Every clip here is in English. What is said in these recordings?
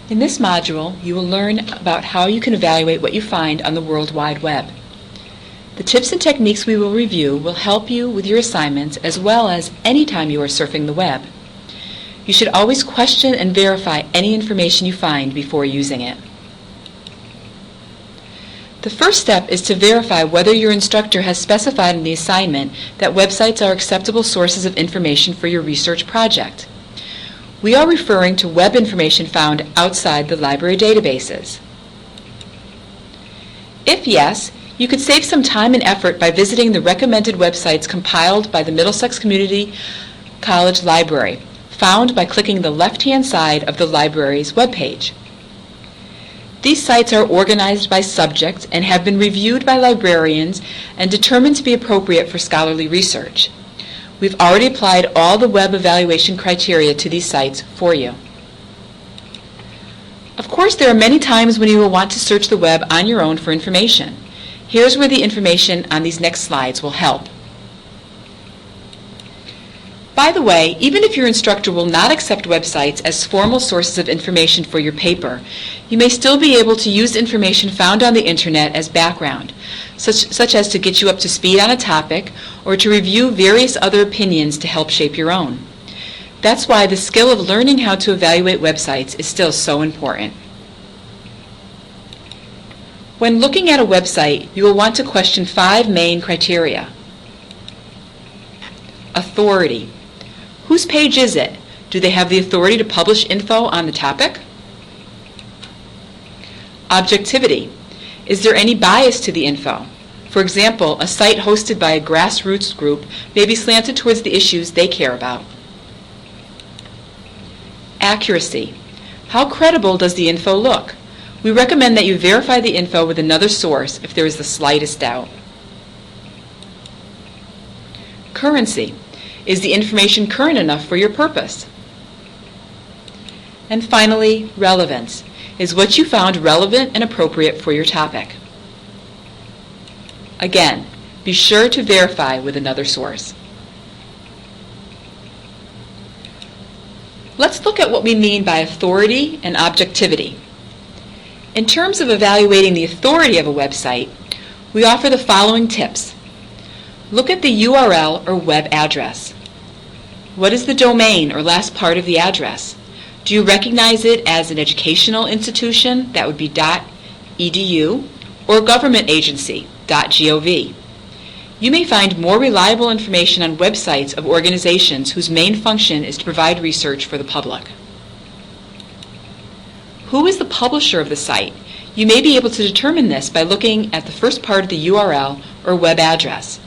In this module, you will learn about how you can evaluate what you find on the World Wide Web. The tips and techniques we will review will help you with your assignments as well as any time you are surfing the web. You should always question and verify any information you find before using it. The first step is to verify whether your instructor has specified in the assignment that websites are acceptable sources of information for your research project. We are referring to web information found outside the library databases. If yes, you could save some time and effort by visiting the recommended websites compiled by the Middlesex Community College Library, found by clicking the left-hand side of the library's webpage. These sites are organized by subject and have been reviewed by librarians and determined to be appropriate for scholarly research. We've already applied all the web evaluation criteria to these sites for you. Of course, there are many times when you will want to search the web on your own for information. Here's where the information on these next slides will help. By the way, even if your instructor will not accept websites as formal sources of information for your paper, you may still be able to use information found on the internet as background, such as to get you up to speed on a topic or to review various other opinions to help shape your own. That's why the skill of learning how to evaluate websites is still so important. When looking at a website, you will want to question 5 main criteria. Authority. Whose page is it? Do they have the authority to publish info on the topic? Objectivity. Is there any bias to the info? For example, a site hosted by a grassroots group may be slanted towards the issues they care about. Accuracy. How credible does the info look? We recommend that you verify the info with another source if there is the slightest doubt. Currency. Is the information current enough for your purpose? And finally, relevance. Is what you found relevant and appropriate for your topic? Again, be sure to verify with another source. Let's look at what we mean by authority and objectivity. In terms of evaluating the authority of a website, we offer the following tips. Look at the URL or web address. What is the domain or last part of the address? Do you recognize it as an educational institution? That would be .edu, or government agency, .gov. You may find more reliable information on websites of organizations whose main function is to provide research for the public. Who is the publisher of the site? You may be able to determine this by looking at the first part of the URL or web address.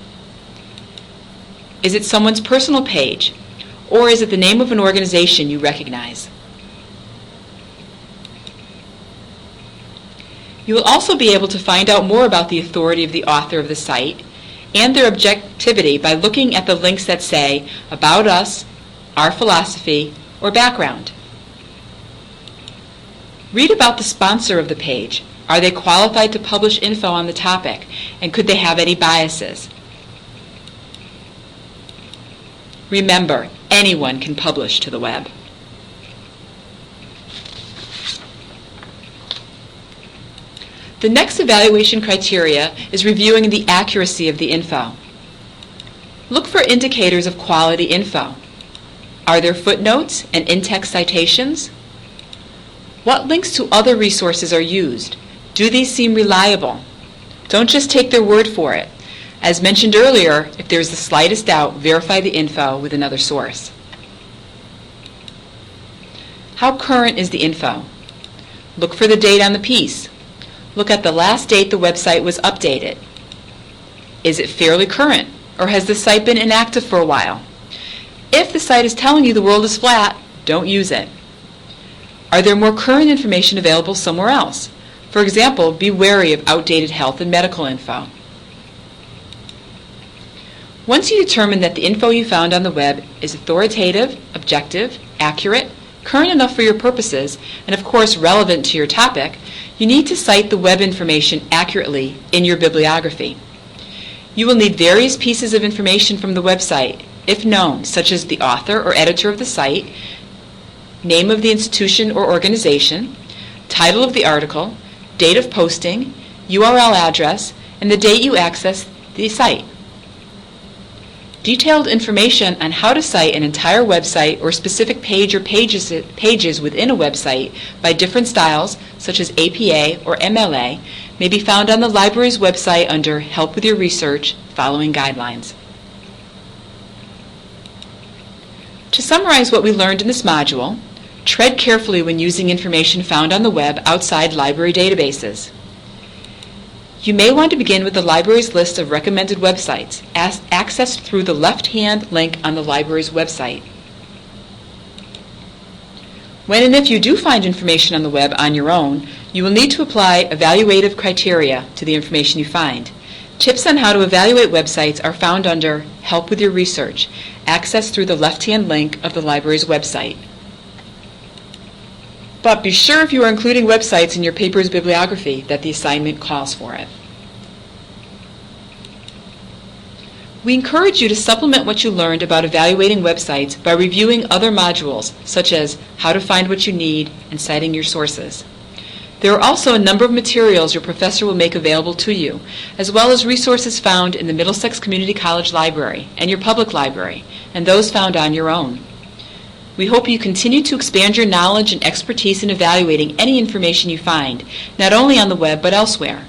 Is it someone's personal page, or is it the name of an organization you recognize? You will also be able to find out more about the authority of the author of the site and their objectivity by looking at the links that say About Us, Our Philosophy, or Background. Read about the sponsor of the page. Are they qualified to publish info on the topic, and could they have any biases? Remember, anyone can publish to the web. The next evaluation criteria is reviewing the accuracy of the info. Look for indicators of quality info. Are there footnotes and in-text citations? What links to other resources are used? Do these seem reliable? Don't just take their word for it. As mentioned earlier, if there is the slightest doubt, verify the info with another source. How current is the info? Look for the date on the piece. Look at the last date the website was updated. Is it fairly current, or has the site been inactive for a while? If the site is telling you the world is flat, don't use it. Are there more current information available somewhere else? For example, be wary of outdated health and medical info. Once you determine that the info you found on the web is authoritative, objective, accurate, current enough for your purposes, and of course relevant to your topic, you need to cite the web information accurately in your bibliography. You will need various pieces of information from the website, if known, such as the author or editor of the site, name of the institution or organization, title of the article, date of posting, URL address, and the date you access the site. Detailed information on how to cite an entire website or specific page or pages within a website by different styles, such as APA or MLA, may be found on the library's website under Help with Your Research, following guidelines. To summarize what we learned in this module, tread carefully when using information found on the web outside library databases. You may want to begin with the library's list of recommended websites, accessed through the left-hand link on the library's website. When and if you do find information on the web on your own, you will need to apply evaluative criteria to the information you find. Tips on how to evaluate websites are found under Help with Your Research, accessed through the left-hand link of the library's website. But be sure if you are including websites in your paper's bibliography that the assignment calls for it. We encourage you to supplement what you learned about evaluating websites by reviewing other modules, such as How to Find What You Need and Citing Your Sources. There are also a number of materials your professor will make available to you, as well as resources found in the Middlesex Community College Library and your public library, and those found on your own. We hope you continue to expand your knowledge and expertise in evaluating any information you find, not only on the web but elsewhere.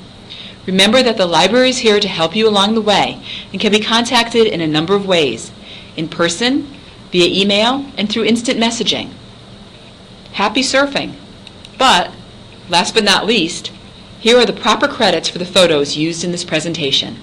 Remember that the library is here to help you along the way and can be contacted in a number of ways: in person, via email, and through instant messaging. Happy surfing! But, last but not least, here are the proper credits for the photos used in this presentation.